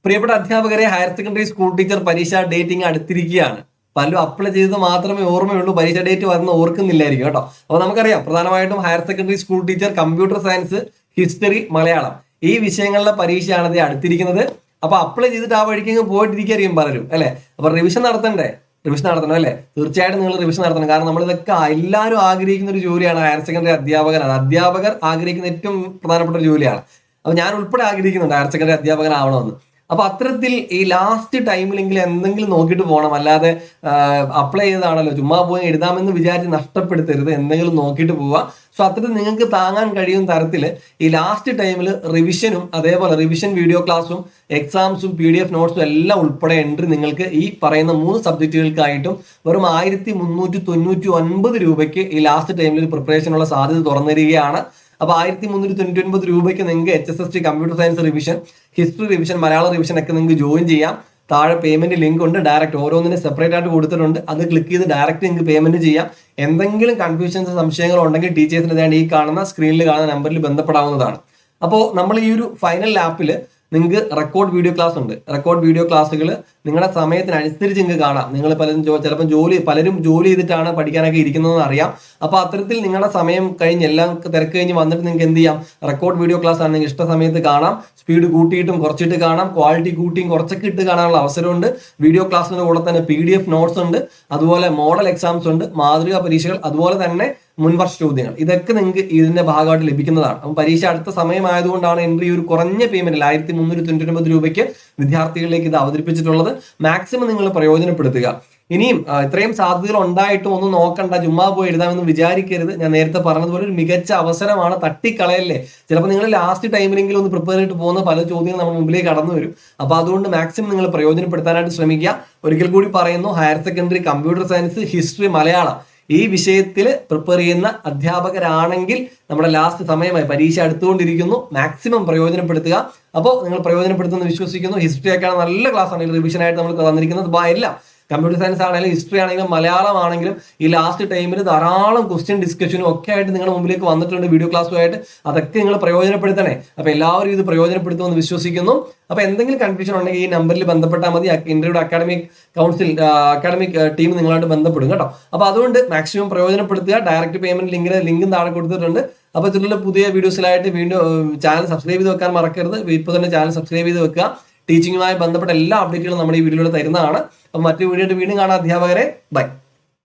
പ്രിയപ്പെട്ട അധ്യാപകരെ, higher secondary school teacher പരീക്ഷ ഡേറ്റിംഗ് അടുത്തിരിക്കുകയാണ്. പലരും അപ്ലൈ ചെയ്തത് മാത്രമേ ഓർമ്മയുള്ളൂ, പരീക്ഷ ഡേറ്റ് വരുന്ന ഓർക്കുന്നില്ലായിരിക്കും കേട്ടോ. അപ്പോൾ നമുക്കറിയാം, പ്രധാനമായിട്ടും higher secondary school teacher, computer science, history, Malayalam ഈ വിഷയങ്ങളിലെ പരീക്ഷയാണ് ഇത് അടുത്തിരിക്കുന്നത്. അപ്പൊ അപ്ലൈ ചെയ്തിട്ട് ആ വഴിക്ക് പോയിട്ടിരിക്കും പലരും, അല്ലെ? അപ്പൊ റിവിഷൻ നടത്തണ്ടേ? റിവിഷൻ നടത്തണം അല്ലേ? തീർച്ചയായിട്ടും നിങ്ങൾ റിവിഷൻ നടത്തണം. കാരണം നമ്മളിതൊക്കെ എല്ലാവരും ആഗ്രഹിക്കുന്ന ഒരു ജോലിയാണ് ഹയർ സെക്കൻഡറി അധ്യാപകനാണ്. അധ്യാപകർ ആഗ്രഹിക്കുന്ന ഏറ്റവും പ്രധാനപ്പെട്ട ഒരു ജോലിയാണ്. അപ്പൊ ഞാൻ ഉൾപ്പെടെ ആഗ്രഹിക്കുന്നുണ്ട് ഹയർ സെക്കൻഡറി അധ്യാപകനാവണമെന്ന്. അപ്പൊ അത്തരത്തിൽ ഈ ലാസ്റ്റ് ടൈമിലെങ്കിലും എന്തെങ്കിലും നോക്കിയിട്ട് പോകണം. അല്ലാതെ അപ്ലൈ ചെയ്തതാണല്ലോ, ചുമ്മാ പോയി എഴുതാമെന്ന് വിചാരിച്ച് നഷ്ടപ്പെടുത്തരുത്, എന്തെങ്കിലും നോക്കിയിട്ട് പോവുക. സോ അത്തരത്തിൽ നിങ്ങൾക്ക് താങ്ങാൻ കഴിയുന്ന തരത്തിൽ ഈ ലാസ്റ്റ് ടൈമിൽ റിവിഷനും അതേപോലെ റിവിഷൻ വീഡിയോ ക്ലാസ്സും എക്സാംസും PDF നോട്ട്സും എല്ലാം ഉൾപ്പെടെ എൻട്രി നിങ്ങൾക്ക് ഈ പറയുന്ന 3 സബ്ജക്റ്റുകൾക്കായിട്ടും വെറും 1399 രൂപയ്ക്ക് ഈ ലാസ്റ്റ് ടൈമിൽ പ്രിപ്പറേഷനുള്ള സാധ്യത തുറന്നിരിക്കുകയാണ്. അപ്പൊ 1399 രൂപയ്ക്ക് നിങ്ങൾക്ക് HSST computer science revision, history revision, Malayalam revision ഒക്കെ നിങ്ങൾക്ക് ജോയിൻ ചെയ്യാം. താഴെ പേയ്മെന്റ് ലിങ്ക് ഉണ്ട്, ഡയറക്റ്റ് ഓരോന്നിനും സെപ്പറേറ്റ് ആയിട്ട് കൊടുത്തിട്ടുണ്ട്. അത് ക്ലിക്ക് ചെയ്ത് ഡയറക്റ്റ് നിങ്ങൾക്ക് പേയ്മെന്റ് ചെയ്യാം. എന്തെങ്കിലും കൺഫ്യൂഷൻസ്, സംശയങ്ങളോ ഉണ്ടെങ്കിൽ ടീച്ചേഴ്സിന് വേണ്ടി ഈ കാണുന്ന സ്ക്രീനിൽ കാണുന്ന നമ്പറിൽ ബന്ധപ്പെടാവുന്നതാണ്. അപ്പോൾ നമ്മൾ ഈ ഒരു ഫൈനൽ ലാപ്പിൽ നിങ്ങൾക്ക് റെക്കോർഡ് വീഡിയോ ക്ലാസ് ഉണ്ട്. റെക്കോർഡ് വീഡിയോ ക്ലാസ്സുകൾ നിങ്ങളുടെ സമയത്തിനനുസരിച്ച് നിങ്ങൾക്ക് കാണാം. നിങ്ങൾ ചിലപ്പോൾ പലരും ജോലി ചെയ്തിട്ടാണ് പഠിക്കാനൊക്കെ ഇരിക്കുന്നതെന്ന് അറിയാം. അപ്പോൾ അത്തരത്തിൽ നിങ്ങളുടെ സമയം കഴിഞ്ഞ് എല്ലാം തിരക്ക് കഴിഞ്ഞ് വന്നിട്ട് നിങ്ങൾക്ക് എന്ത് ചെയ്യാം, റെക്കോർഡ് വീഡിയോ ക്ലാസ് ആണ് നിങ്ങൾക്ക് ഇഷ്ട സമയത്ത് കാണാം. സ്പീഡ് കൂട്ടിയിട്ടും കുറച്ചിട്ട് കാണാം, ക്വാളിറ്റി കൂട്ടിയും കുറച്ചൊക്കെ ഇട്ട് കാണാനുള്ള അവസരമുണ്ട്. വീഡിയോ ക്ലാസ്സിന്റെ കൂടെ തന്നെ PDF നോട്ട്സ് ഉണ്ട്, അതുപോലെ മോഡൽ എക്സാംസ് ഉണ്ട്, മാതൃകാ പരീക്ഷകൾ, അതുപോലെ തന്നെ മുൻവർഷ ചോദ്യങ്ങൾ. ഇതൊക്കെ നിങ്ങൾക്ക് ഇതിന്റെ ഭാഗമായിട്ട് ലഭിക്കുന്നതാണ്. അപ്പം പരീക്ഷ അടുത്ത സമയമായതുകൊണ്ടാണ് എൻട്രി ഒരു കുറഞ്ഞ പേയ്മെന്റിൽ 1399 രൂപയ്ക്ക് വിദ്യാർത്ഥികളിലേക്ക് ഇത് അവതരിപ്പിച്ചിട്ടുള്ളത്. മാക്സിമം നിങ്ങൾ പ്രയോജനപ്പെടുത്തുക. ഇനിയും ഇത്രയും സാധ്യതകൾ ഉണ്ടായിട്ടും ഒന്നും നോക്കണ്ട, ചുമ്മാ പോയി എഴുതാമെന്ന് വിചാരിക്കരുത്. ഞാൻ നേരത്തെ പറഞ്ഞതുപോലെ ഒരു മികച്ച അവസരമാണ്, തട്ടിക്കളയല്ലേ. ചിലപ്പോൾ നിങ്ങൾ ലാസ്റ്റ് ടൈമിലെങ്കിലും ഒന്ന് പ്രിപ്പയർ ചെയ്തിട്ട് പോകുന്ന പല ചോദ്യങ്ങൾ നമ്മുടെ മുമ്പിലേക്ക് കടന്നു വരും. അപ്പൊ അതുകൊണ്ട് മാക്സിമം നിങ്ങൾ പ്രയോജനപ്പെടുത്താനായിട്ട് ശ്രമിക്കുക. ഒരിക്കൽ കൂടി പറയുന്നു, higher secondary computer science, history, Malayalam ഈ വിഷയത്തിൽ പ്രിപ്പയർ ചെയ്യുന്ന അധ്യാപകരാണെങ്കിൽ നമ്മുടെ ലാസ്റ്റ് സമയമായി, പരീക്ഷ അടുത്തുകൊണ്ടിരിക്കുന്നു, മാക്സിമം പ്രയോജനപ്പെടുത്തുക. അപ്പോൾ നിങ്ങൾ പ്രയോജനപ്പെടുത്തുമെന്ന് വിശ്വസിക്കുന്നു. ഹിസ്റ്ററി ഒക്കെയാണ് നല്ല ക്ലാസ് ആണ് റിവിഷൻ ആയിട്ട് നമ്മൾ തന്നിരിക്കുന്നത്. എല്ലാം കമ്പ്യൂട്ടർ സയൻസ് ആണെങ്കിലും ഹിസ്റ്ററി ആണെങ്കിലും മലയാളം ആണെങ്കിലും ഈ ലാസ്റ്റ് ടൈമിൽ ധാരാളം ക്വസ്റ്റ്യൻ ഡിസ്കഷനും ഒക്കെ ആയിട്ട് നിങ്ങളുടെ മുമ്പിലേക്ക് വന്നിട്ടുണ്ട്, വീഡിയോ ക്ലാസ്സുമായിട്ട്. അതൊക്കെ നിങ്ങൾ പ്രയോജനപ്പെടുത്തണേ. അപ്പൊ എല്ലാവരും ഇത് പ്രയോജനപ്പെടുത്തുമെന്ന് വിശ്വസിക്കുന്നു. അപ്പൊ എന്തെങ്കിലും കൺഫ്യൂഷൻ ഉണ്ടെങ്കിൽ ഈ നമ്പറിൽ ബന്ധപ്പെട്ടാൽ മതി. ഇന്ത്യയുടെ അക്കാഡമിക് ടീം നിങ്ങളായിട്ട് ബന്ധപ്പെടും കേട്ടോ. അപ്പൊ അതുകൊണ്ട് മാക്സിമം പ്രയോജനപ്പെടുത്തുക. ഡയറക്റ്റ് പേയ്മെന്റ് ലിങ്കും താഴെ കൊടുത്തിട്ടുണ്ട്. അപ്പൊ ഇതിലുള്ള പുതിയ വീഡിയോസിലായിട്ട് വീണ്ടും ചാനൽ സബ്സ്ക്രൈബ് ചെയ്ത് വെക്കാൻ മറക്കരുത്. ഇപ്പൊ തന്നെ ചാനൽ സബ്സ്ക്രൈബ് ചെയ്ത് വെക്കുക. ടീച്ചിങ്ങുമായി ബന്ധപ്പെട്ട എല്ലാ അപ്ഡേറ്റുകളും നമ്മുടെ ഈ വീഡിയോയിൽ തരുന്നതാണ്. അപ്പൊ മറ്റു വീഡിയോ വീണ്ടും കാണാം അധ്യാപകരെ. ബൈ.